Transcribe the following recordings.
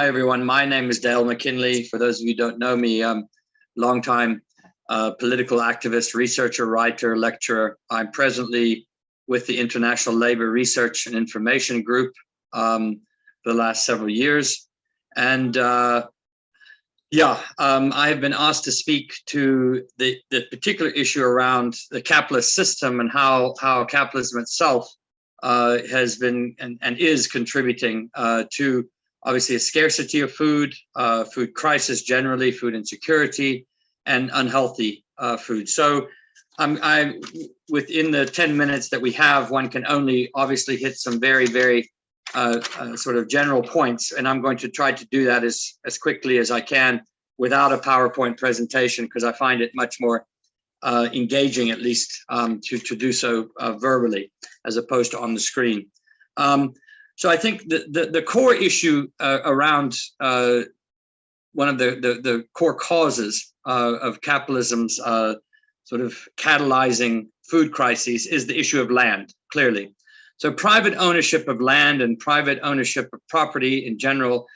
Hi, everyone. My name is Dale Mckinley. For those of you who don't know me, I'm a longtime political activist, researcher, writer, lecturer. I'm presently with the International Labor Research and Information Group for the last several years. And I have been asked to speak to the particular issue around the capitalist system and how capitalism itself has been and is contributing to obviously a scarcity of food, food crisis generally, food insecurity, and unhealthy food. So I'm within the 10 minutes that we have, one can only obviously hit some very, very sort of general points. And I'm going to try to do that as quickly as I can without a PowerPoint presentation, because I find it much more engaging, at least to do so verbally, as opposed to on the screen. So I think the core issue around one of the core causes of capitalism's sort of catalyzing food crises is the issue of land, clearly. So private ownership of land and private ownership of property in general,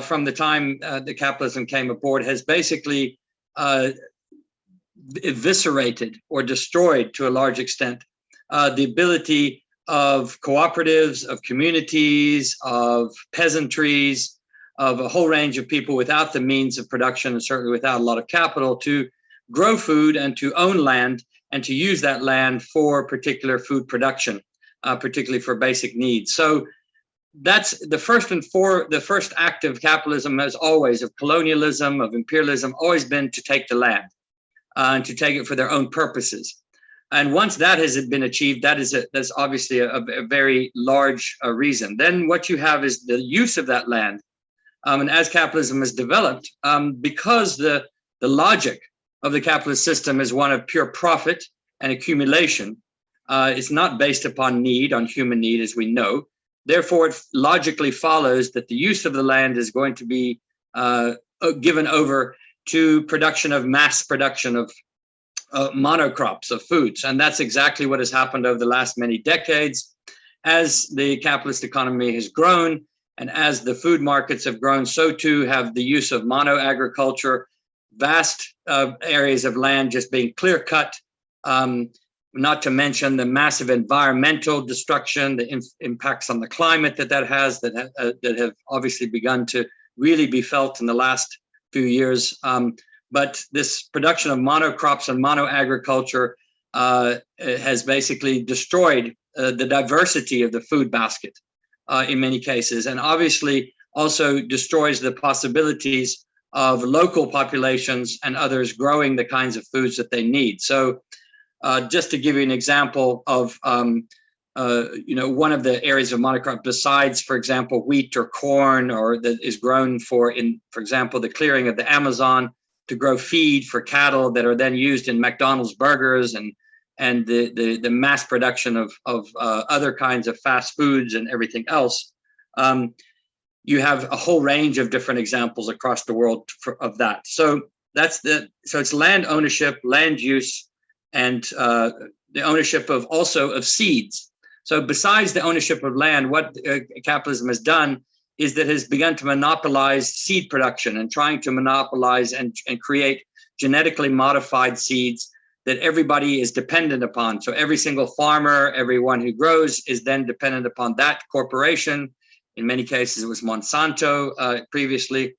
from the time the capitalism came aboard, has basically eviscerated or destroyed to a large extent the ability of cooperatives, of communities, of peasantries, of a whole range of people without the means of production and certainly without a lot of capital to grow food and to own land and to use that land for particular food production, particularly for basic needs. So that's the first act of capitalism, as always, of colonialism, of imperialism, always been to take the land and to take it for their own purposes. And once that has been achieved, that's obviously a very large reason. Then what you have is the use of that land. And as capitalism has developed, because the logic of the capitalist system is one of pure profit and accumulation, it's not based upon need, on human need, as we know. Therefore, it logically follows that the use of the land is going to be given over to production of mass production of monocrops of foods. And that's exactly what has happened over the last many decades. As the capitalist economy has grown and as the food markets have grown, so too have the use of mono-agriculture, vast areas of land just being clear cut, not to mention the massive environmental destruction, the impacts on the climate that has, that have obviously begun to really be felt in the last few years. But this production of monocrops and mono-agriculture has basically destroyed the diversity of the food basket in many cases, and obviously also destroys the possibilities of local populations and others growing the kinds of foods that they need. So just to give you an example of one of the areas of monocrop, besides, for example, wheat or corn, or that is grown for example, the clearing of the Amazon, to grow feed for cattle that are then used in McDonald's burgers and the mass production of other kinds of fast foods and everything else. You have a whole range of different examples across the world of that. So it's land ownership, land use, and the ownership of seeds. So besides the ownership of land, what capitalism has done is that has begun to monopolize seed production and trying to monopolize and create genetically modified seeds that everybody is dependent upon. So every single farmer, everyone who grows is then dependent upon that corporation. In many cases, it was Monsanto previously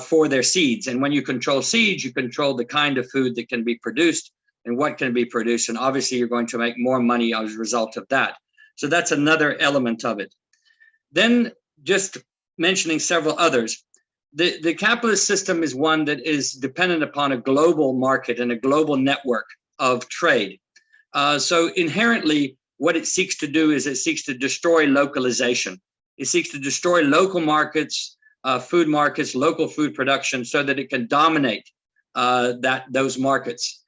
for their seeds. And when you control seeds, you control the kind of food that can be produced and what can be produced. And obviously, you're going to make more money as a result of that. So that's another element of it. Then just mentioning several others, the capitalist system is one that is dependent upon a global market and a global network of trade. So inherently, what it seeks to do is it seeks to destroy localization. It seeks to destroy local markets, food markets, local food production, so that it can dominate those markets.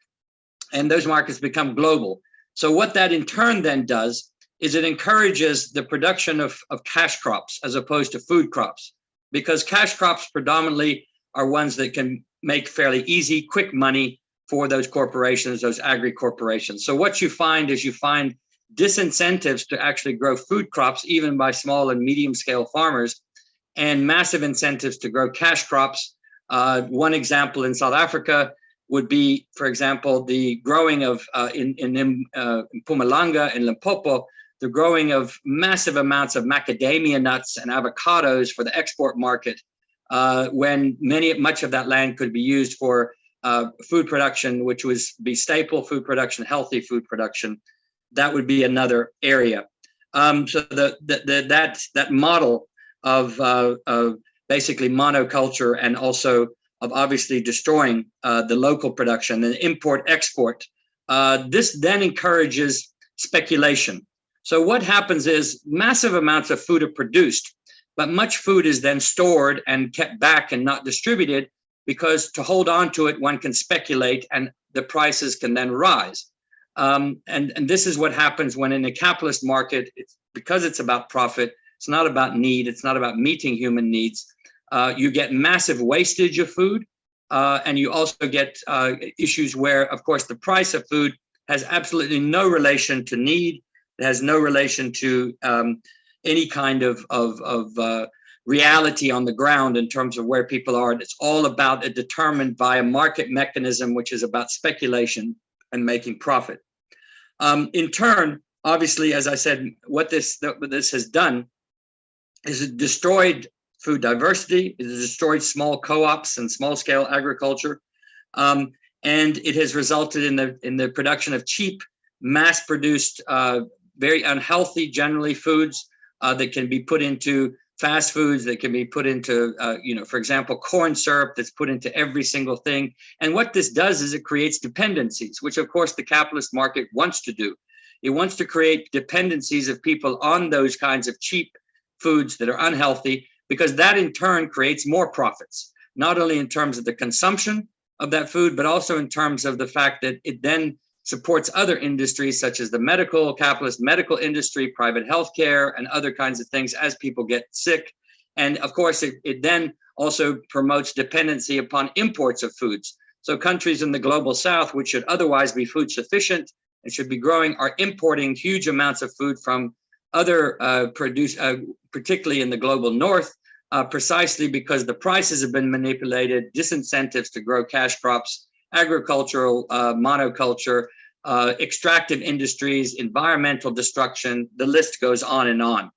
And those markets become global. So what that in turn then does is it encourages the production of cash crops as opposed to food crops, because cash crops predominantly are ones that can make fairly easy, quick money for those corporations, those agri-corporations. So what you find is disincentives to actually grow food crops, even by small and medium scale farmers, and massive incentives to grow cash crops. One example in South Africa would be, for example, the growing of in Mpumalanga and Limpopo, the growing of massive amounts of macadamia nuts and avocados for the export market, when much of that land could be used for food production, which would be staple food production, healthy food production. That would be another area. So that model of basically monoculture, and also of obviously destroying the local production and import-export, this then encourages speculation. So what happens is massive amounts of food are produced, but much food is then stored and kept back and not distributed, because to hold on to it, one can speculate and the prices can then rise. And this is what happens when in a capitalist market, because it's about profit, it's not about need, it's not about meeting human needs. You get massive wastage of food, and you also get issues where, of course, the price of food has absolutely no relation to need. It has no relation to any kind of reality on the ground in terms of where people are. It's all about determined by a market mechanism, which is about speculation and making profit. In turn, obviously, as I said, what this has done is it destroyed food diversity, it has destroyed small co-ops and small-scale agriculture, and it has resulted in the production of cheap, mass-produced, very unhealthy, generally, foods that can be put into fast foods, that can be put into, for example, corn syrup that's put into every single thing. And what this does is it creates dependencies, which, of course, the capitalist market wants to do. It wants to create dependencies of people on those kinds of cheap foods that are unhealthy, because that in turn creates more profits, not only in terms of the consumption of that food, but also in terms of the fact that it then supports other industries such as the capitalist medical industry, private healthcare, and other kinds of things as people get sick. And of course, it then also promotes dependency upon imports of foods. So countries in the global south, which should otherwise be food sufficient and should be growing, are importing huge amounts of food from other particularly in the global north, precisely because the prices have been manipulated, disincentives to grow cash crops, agricultural monoculture, extractive industries, environmental destruction, the list goes on and on.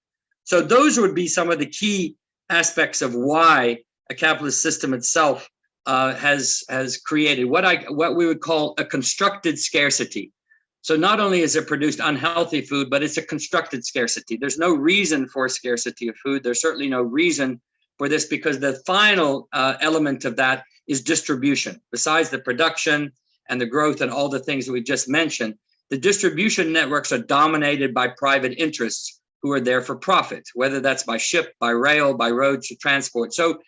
So those would be some of the key aspects of why a capitalist system itself has created what we would call a constructed scarcity. So not only is it produced unhealthy food, but it's a constructed scarcity. There's no reason for scarcity of food. There's certainly no reason for this, because the final element of that is distribution. Besides the production and the growth and all the things that we just mentioned, the distribution networks are dominated by private interests who are there for profit, whether that's by ship, by rail, by road to transport. So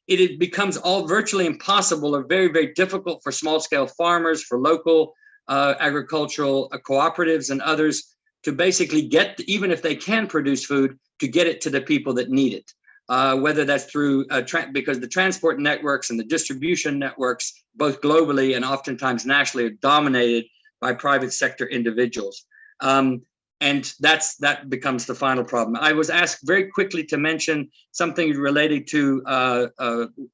it becomes all virtually impossible or very, very difficult for small-scale farmers, for local agricultural cooperatives and others to basically get, even if they can produce food, to get it to the people that need it. Whether that's through, because the transport networks and the distribution networks, both globally and oftentimes nationally, are dominated by private sector individuals. And that becomes the final problem. I was asked very quickly to mention something related to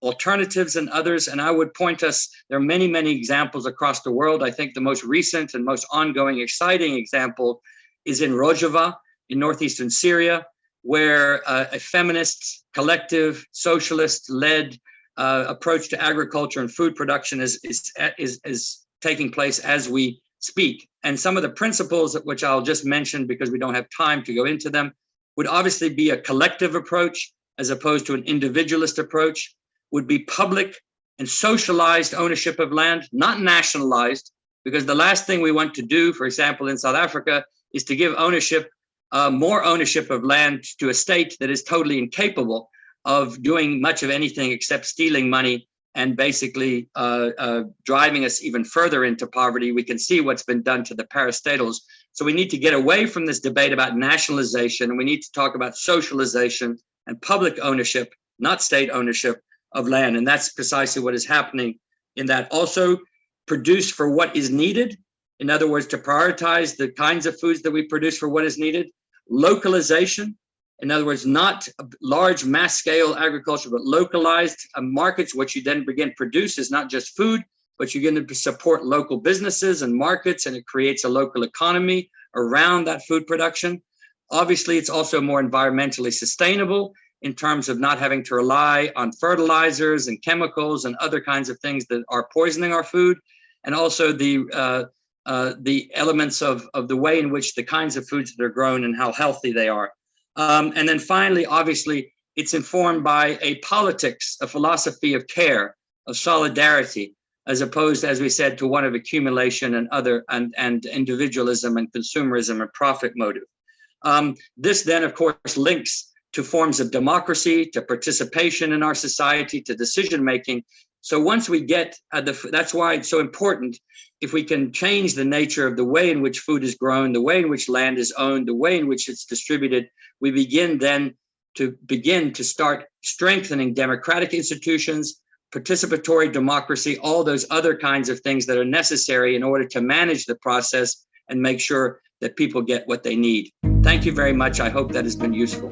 alternatives and others, and I would point us, there are many, many examples across the world. I think the most recent and most ongoing, exciting example is in Rojava in northeastern Syria, where a feminist, collective, socialist-led approach to agriculture and food production is taking place as we speak. And some of the principles, which I'll just mention because we don't have time to go into them, would obviously be a collective approach as opposed to an individualist approach, would be public and socialized ownership of land, not nationalized, because the last thing we want to do, for example, in South Africa, is to give ownership, more ownership of land to a state that is totally incapable of doing much of anything except stealing money and basically driving us even further into poverty. We can see what's been done to the parastatals. So we need to get away from this debate about nationalization, and we need to talk about socialization and public ownership, not state ownership of land. And that's precisely what is happening in that. Also produce for what is needed. In other words, to prioritize the kinds of foods that we produce for what is needed. Localization, In other words, not large mass scale agriculture, but localized markets. What you then begin to produce is not just food, but you're going to support local businesses and markets, and it creates a local economy around that food production. Obviously, it's also more environmentally sustainable in terms of not having to rely on fertilizers and chemicals and other kinds of things that are poisoning our food, and also the elements of the way in which the kinds of foods that are grown and how healthy they are. And then finally, obviously, it's informed by a politics, a philosophy of care, of solidarity, as opposed, as we said, to one of accumulation and individualism and consumerism and profit motive. This then, of course, links to forms of democracy, to participation in our society, to decision making. So once we get that's why it's so important. If we can change the nature of the way in which food is grown, the way in which land is owned, the way in which it's distributed, we begin to start strengthening democratic institutions, participatory democracy, all those other kinds of things that are necessary in order to manage the process and make sure that people get what they need. Thank you very much. I hope that has been useful.